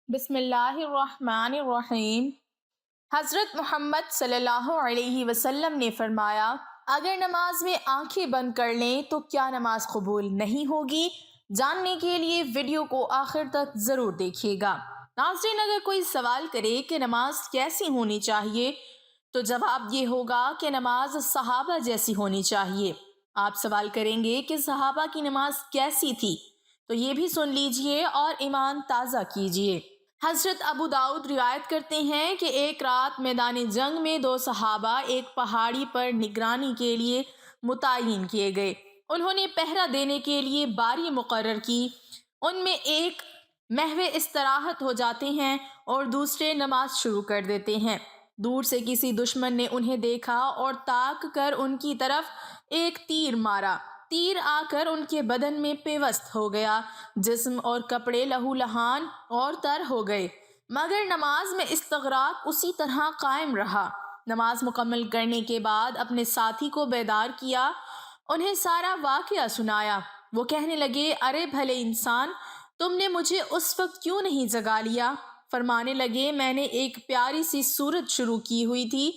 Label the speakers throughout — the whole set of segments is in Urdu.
Speaker 1: بسم اللہ الرحمن الرحیم۔ حضرت محمد صلی اللہ علیہ وسلم نے فرمایا، اگر نماز میں آنکھیں بند کر لیں تو کیا نماز قبول نہیں ہوگی؟ جاننے کے لیے ویڈیو کو آخر تک ضرور دیکھیے گا۔ ناظرین، اگر کوئی سوال کرے کہ نماز کیسی ہونی چاہیے تو جواب یہ ہوگا کہ نماز صحابہ جیسی ہونی چاہیے۔ آپ سوال کریں گے کہ صحابہ کی نماز کیسی تھی تو یہ بھی سن لیجئے اور ایمان تازہ کیجئے۔ حضرت ابو داؤد روایت کرتے ہیں کہ ایک رات میدان جنگ میں دو صحابہ ایک پہاڑی پر نگرانی کے لیے متعین کیے گئے۔ انہوں نے پہرہ دینے کے لیے باری مقرر کی۔ ان میں ایک محو استراحت ہو جاتے ہیں اور دوسرے نماز شروع کر دیتے ہیں۔ دور سے کسی دشمن نے انہیں دیکھا اور تاک کر ان کی طرف ایک تیر مارا۔ تیر آ کر ان کے بدن میں پیوست ہو گیا، جسم اور کپڑے لہو لہان اور تر ہو گئے، مگر نماز میں استغراق اسی طرح قائم رہا۔ نماز مکمل کرنے کے بعد اپنے ساتھی کو بیدار کیا، انہیں سارا واقعہ سنایا۔ وہ کہنے لگے، ارے بھلے انسان، تم نے مجھے اس وقت کیوں نہیں جگا لیا؟ فرمانے لگے، میں نے ایک پیاری سی سورت شروع کی ہوئی تھی،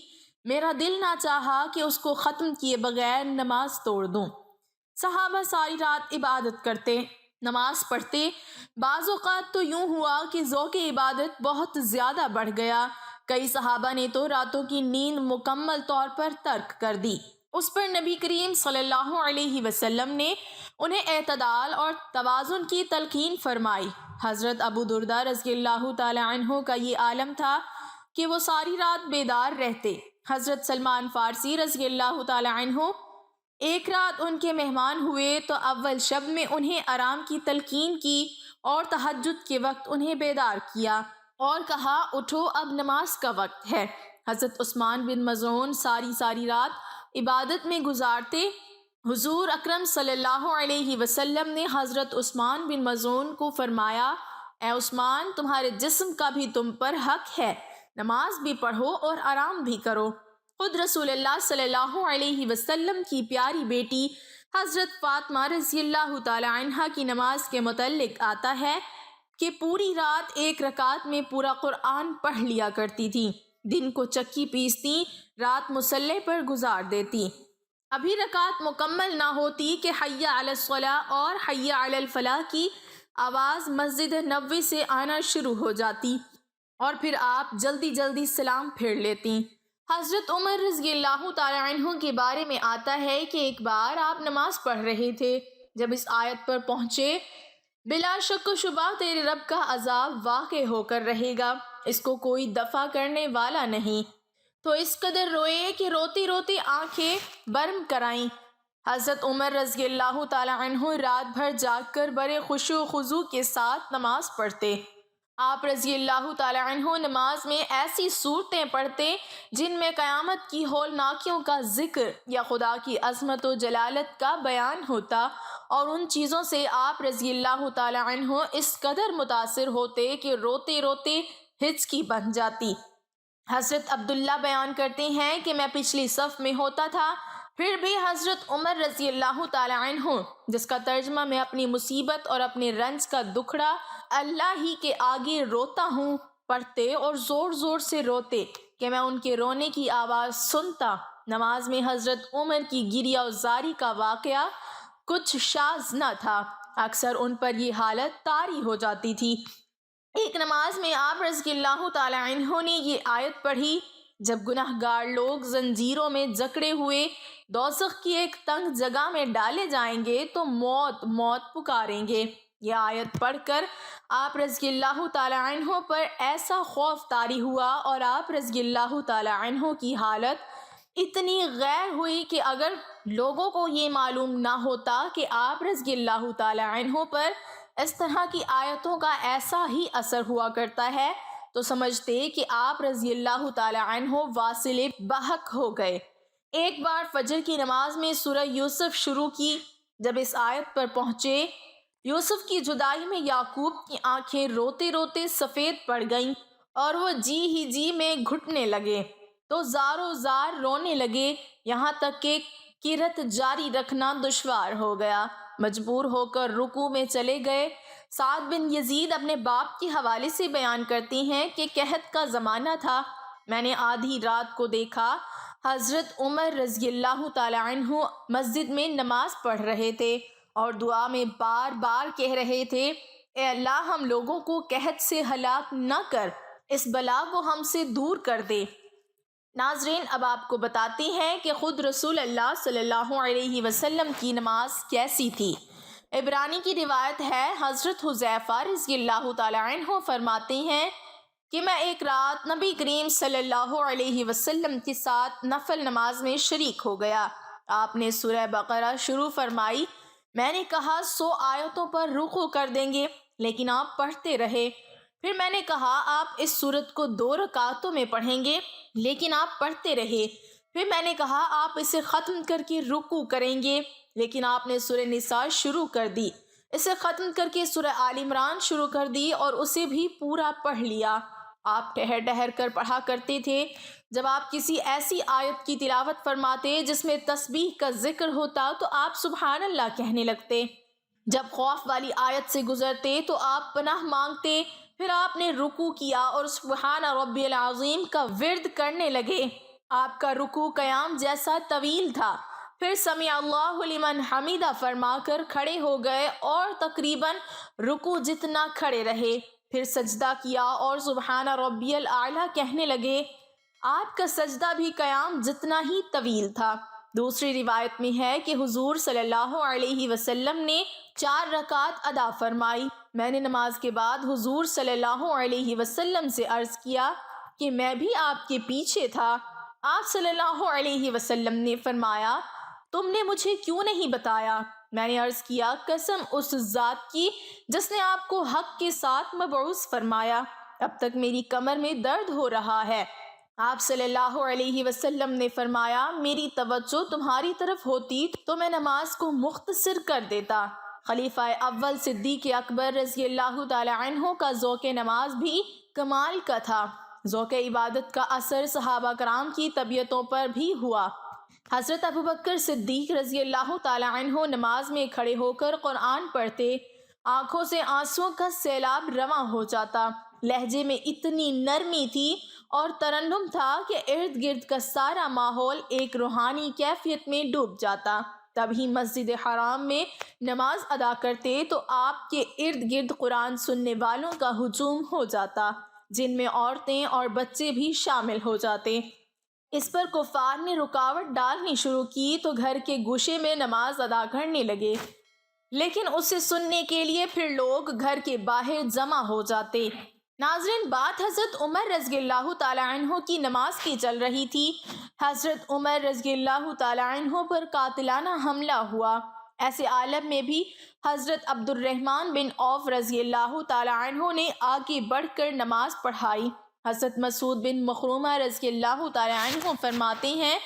Speaker 1: میرا دل نہ چاہا کہ اس کو ختم کیے بغیر نماز توڑ دوں۔ صحابہ ساری رات عبادت کرتے، نماز پڑھتے۔ بعض اوقات تو یوں ہوا کہ ذوق عبادت بہت زیادہ بڑھ گیا۔ کئی صحابہ نے تو راتوں کی نیند مکمل طور پر ترک کر دی۔ اس پر نبی کریم صلی اللہ علیہ وسلم نے انہیں اعتدال اور توازن کی تلقین فرمائی۔ حضرت ابو دردہ رضی اللہ تعالی عنہ کا یہ عالم تھا کہ وہ ساری رات بیدار رہتے۔ حضرت سلمان فارسی رضی اللہ تعالی عنہ ایک رات ان کے مہمان ہوئے تو اول شب میں انہیں آرام کی تلقین کی اور تہجد کے وقت انہیں بیدار کیا اور کہا، اٹھو اب نماز کا وقت ہے۔ حضرت عثمان بن مظعون ساری رات عبادت میں گزارتے۔ حضور اکرم صلی اللہ علیہ وسلم نے حضرت عثمان بن مظعون کو فرمایا، اے عثمان، تمہارے جسم کا بھی تم پر حق ہے، نماز بھی پڑھو اور آرام بھی کرو۔ خود رسول اللہ صلی اللہ علیہ وسلم کی پیاری بیٹی حضرت فاطمہ رضی اللہ تعالی عنہا کی نماز کے متعلق آتا ہے کہ پوری رات ایک رکعت میں پورا قرآن پڑھ لیا کرتی تھی، دن کو چکی پیستی، رات مصلی پر گزار دیتی۔ ابھی رکعت مکمل نہ ہوتی کہ حی علی الصلاۃ اور حی علی الفلاح کی آواز مسجد نبوی سے آنا شروع ہو جاتی اور پھر آپ جلدی سلام پھیر لیتی۔ حضرت عمر رضی اللہ تعالی عنہ کے بارے میں آتا ہے کہ ایک بار آپ نماز پڑھ رہے تھے، جب اس آیت پر پہنچے، بلا شک و شبہ تیرے رب کا عذاب واقع ہو کر رہے گا، اس کو کوئی دفع کرنے والا نہیں، تو اس قدر روئے کہ روتی روتی آنکھیں برم کرائیں۔ حضرت عمر رضی اللہ تعالی عنہ رات بھر جاگ کر بڑے خشوع و خضوع کے ساتھ نماز پڑھتے۔ آپ رضی اللہ تعالی عنہ نماز میں ایسی صورتیں پڑھتے جن میں قیامت کی ہولناکیوں کا ذکر یا خدا کی عظمت و جلالت کا بیان ہوتا، اور ان چیزوں سے آپ رضی اللہ تعالی عنہ اس قدر متاثر ہوتے کہ روتے روتے ہچکی بن جاتی۔ حضرت عبداللہ بیان کرتے ہیں کہ میں پچھلی صف میں ہوتا تھا، پھر بھی حضرت عمر رضی اللہ تعالی عنہ، جس کا ترجمہ میں اپنی مصیبت اور اپنے رنج کا دکھڑا اللہ ہی کے آگے روتا ہوں، پڑھتے اور زور سے روتے کہ میں ان کے رونے کی آواز سنتا۔ نماز میں حضرت عمر کی گریہ و زاری کا واقعہ کچھ شاذ نہ تھا، اکثر ان پر یہ حالت طاری ہو جاتی تھی۔ ایک نماز میں آپ رضی اللہ تعالی عنہ نے یہ آیت پڑھی، جب گنہگار لوگ زنجیروں میں جکڑے ہوئے دوزخ کی ایک تنگ جگہ میں ڈالے جائیں گے تو موت موت پکاریں گے۔ یہ آیت پڑھ کر آپ رضی اللہ تعالی عنہ پر ایسا خوف طاری ہوا اور آپ رضی اللہ تعالی عنہ کی حالت اتنی غیر ہوئی کہ اگر لوگوں کو یہ معلوم نہ ہوتا کہ آپ رضی اللہ تعالی عنہ پر اس طرح کی آیتوں کا ایسا ہی اثر ہوا کرتا ہے تو سمجھتے کہ آپ رضی اللہ تعالی عنہ واصل بحق ہو گئے۔ ایک بار فجر کی نماز میں سورہ یوسف شروع کی، جب اس آیت پر پہنچے، یوسف کی جدائی میں یعقوب کی آنکھیں روتے روتے سفید پڑ گئیں اور وہ جی میں گھٹنے لگے تو زاروں زار رونے لگے، یہاں تک کہ قرت جاری رکھنا دشوار ہو گیا، مجبور ہو کر رکوع میں چلے گئے۔ سعد بن یزید اپنے باپ کے حوالے سے بیان کرتے ہیں کہ قحط کا زمانہ تھا، میں نے آدھی رات کو دیکھا حضرت عمر رضی اللہ تعالی عنہ مسجد میں نماز پڑھ رہے تھے اور دعا میں بار بار کہہ رہے تھے، اے اللہ ہم لوگوں کو قحط سے ہلاک نہ کر، اس بلا کو ہم سے دور کر دے۔ ناظرین، اب آپ کو بتاتے ہیں کہ خود رسول اللہ صلی اللہ علیہ وسلم کی نماز کیسی تھی۔ عبرانی کی روایت ہے، حضرت حذیفہ رضی اللہ تعالی عنہ فرماتے ہیں کہ میں ایک رات نبی کریم صلی اللہ علیہ وسلم کے ساتھ نفل نماز میں شریک ہو گیا۔ آپ نے سورہ بقرہ شروع فرمائی، میں نے کہا 100 آیتوں پر رکوع کر دیں گے، لیکن آپ پڑھتے رہے۔ پھر میں نے کہا آپ اس سورت کو 2 رکعتوں میں پڑھیں گے، لیکن آپ پڑھتے رہے۔ پھر میں نے کہا آپ اسے ختم کر کے رکوع کریں گے، لیکن آپ نے سورہ نساء شروع کر دی، اسے ختم کر کے سورہ آل عمران شروع کر دی اور اسے بھی پورا پڑھ لیا۔ آپ ٹھہر ٹھہر کر پڑھا کرتے تھے، جب آپ کسی ایسی آیت کی تلاوت فرماتے جس میں تسبیح کا ذکر ہوتا تو آپ سبحان اللہ کہنے لگتے، جب خوف والی آیت سے گزرتے تو آپ پناہ مانگتے، پھر آپ نے رکوع کیا اور سبحان ربی العظیم کا ورد کرنے لگے۔ آپ کا رکوع قیام جیسا طویل تھا، پھر سمع اللہ لمن حمیدہ فرما کر کھڑے ہو گئے اور تقریباً رکوع جتنا کھڑے رہے، پھر سجدہ کیا اور سبحان ربی الاعلیٰ کہنے لگے۔ آپ کا سجدہ بھی قیام جتنا ہی طویل تھا۔ دوسری روایت میں ہے کہ حضور صلی اللہ علیہ وسلم نے 4 رکعت ادا فرمائی۔ میں نے نماز کے بعد حضور صلی اللہ علیہ وسلم سے عرض کیا کہ میں بھی آپ کے پیچھے تھا۔ آپ صلی اللہ علیہ وسلم نے فرمایا، تم نے مجھے کیوں نہیں بتایا؟ میں نے عرض کیا، قسم اس ذات کی جس نے آپ کو حق کے ساتھ مبعوث فرمایا، اب تک میری کمر میں درد ہو رہا ہے۔ آپ صلی اللہ علیہ وسلم نے فرمایا، میری توجہ تمہاری طرف ہوتی تو میں نماز کو مختصر کر دیتا۔ خلیفہ اول صدیق اکبر رضی اللہ تعالی عنہ کا ذوق نماز بھی کمال کا تھا۔ ذوق عبادت کا اثر صحابہ کرام کی طبیعتوں پر بھی ہوا۔ حضرت ابوبکر صدیق رضی اللہ تعالی عنہ نماز میں کھڑے ہو کر قرآن پڑھتے، آنکھوں سے آنسوں کا سیلاب رواں ہو جاتا، لہجے میں اتنی نرمی تھی اور ترنم تھا کہ ارد گرد کا سارا ماحول ایک روحانی کیفیت میں ڈوب جاتا۔ تب ہی مسجد حرام میں نماز ادا کرتے تو آپ کے ارد گرد قرآن سننے والوں کا ہجوم ہو جاتا، جن میں عورتیں اور بچے بھی شامل ہو جاتے۔ اس پر کفار نے رکاوٹ ڈالنی شروع کی تو گھر کے گوشے میں نماز ادا کرنے لگے، لیکن اسے سننے کے لیے پھر لوگ گھر کے باہر جمع ہو جاتے۔ ناظرین، بات حضرت عمر رضی اللہ تعالی عنہ کی نماز کی چل رہی تھی۔ حضرت عمر رضی اللہ تعالی عنہ پر قاتلانہ حملہ ہوا۔ ایسے عالم میں بھی حضرت عبد الرحمن بن عوف رضی اللہ تعالی عنہ نے آگے بڑھ کر نماز پڑھائی۔ حضرت مسعود بن مخرمہ رضی اللہ تعالی عنہ فرماتے ہیں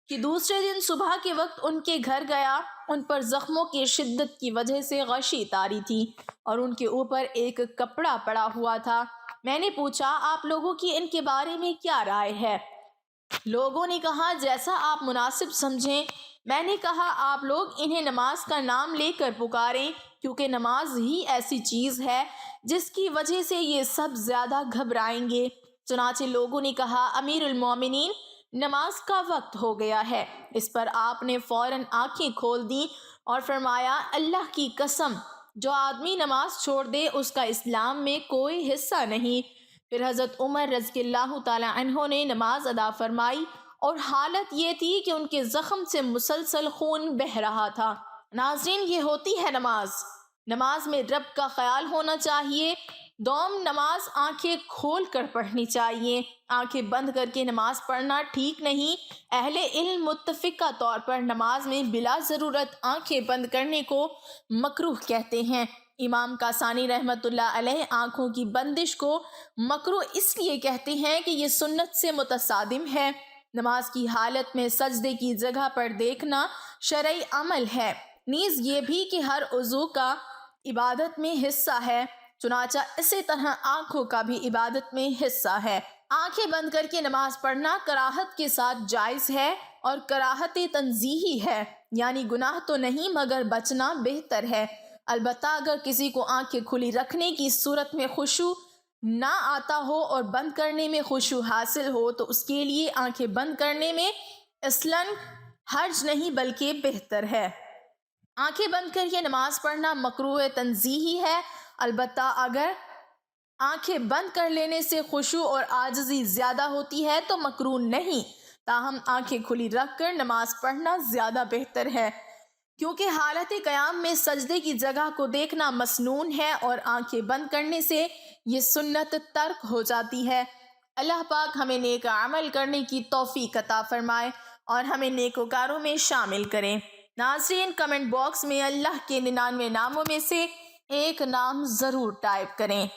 Speaker 1: کہ دوسرے دن صبح کے وقت ان کے گھر گیا، ان پر زخموں کی شدت کی وجہ سے غشی طاری تھی اور ان کے اوپر ایک کپڑا پڑا ہوا تھا۔ میں نے پوچھا، آپ لوگوں کی ان کے بارے میں کیا رائے ہے؟ لوگوں نے کہا، جیسا آپ مناسب سمجھیں۔ میں نے کہا، آپ لوگ انہیں نماز کا نام لے کر پکاریں، کیونکہ نماز ہی ایسی چیز ہے جس کی وجہ سے یہ سب زیادہ گھبرائیں گے۔ چنانچہ لوگوں نے کہا، امیر المومنین، نماز کا وقت ہو گیا ہے۔ اس پر آپ نے فوراً آنکھیں کھول دیں اور فرمایا، اللہ کی قسم، جو آدمی نماز چھوڑ دے اس کا اسلام میں کوئی حصہ نہیں۔ پھر حضرت عمر رضی اللہ تعالی عنہ نے نماز ادا فرمائی اور حالت یہ تھی کہ ان کے زخم سے مسلسل خون بہہ رہا تھا۔ ناظرین، یہ ہوتی ہے نماز۔ نماز میں رب کا خیال ہونا چاہیے۔ دوم نماز آنکھیں کھول کر پڑھنی چاہیے، آنکھیں بند کر کے نماز پڑھنا ٹھیک نہیں۔ اہل علم متفقہ طور پر نماز میں بلا ضرورت آنکھیں بند کرنے کو مکروہ کہتے ہیں۔ امام کاسانی رحمۃ اللہ علیہ آنکھوں کی بندش کو مکروہ اس لیے کہتے ہیں کہ یہ سنت سے متصادم ہے۔ نماز کی حالت میں سجدے کی جگہ پر دیکھنا شرعی عمل ہے، نیز یہ بھی کہ ہر عضو کا عبادت میں حصہ ہے، چنانچہ اسی طرح آنکھوں کا بھی عبادت میں حصہ ہے۔ آنکھیں بند کر کے نماز پڑھنا کراہت کے ساتھ جائز ہے اور کراہت تنزیہی ہے، یعنی گناہ تو نہیں مگر بچنا بہتر ہے۔ البتہ اگر کسی کو آنکھیں کھلی رکھنے کی صورت میں خشوع نہ آتا ہو اور بند کرنے میں خشوع حاصل ہو تو اس کے لیے آنکھیں بند کرنے میں اصلاً حرج نہیں بلکہ بہتر ہے۔ آنکھیں بند کر کے نماز پڑھنا مکروہ تنزیہی ہے، البتہ اگر آنکھیں بند کر لینے سے خشوع اور عاجزی زیادہ ہوتی ہے تو مکروہ نہیں، تاہم آنکھیں کھلی رکھ کر نماز پڑھنا زیادہ بہتر ہے، کیونکہ حالت قیام میں سجدے کی جگہ کو دیکھنا مسنون ہے اور آنکھیں بند کرنے سے یہ سنت ترک ہو جاتی ہے۔ اللہ پاک ہمیں نیک عمل کرنے کی توفیق عطا فرمائے اور ہمیں نیکوکاروں میں شامل کریں۔ ناظرین، کمنٹ باکس میں اللہ کے 99 ناموں میں سے ایک نام ضرور ٹائپ کریں۔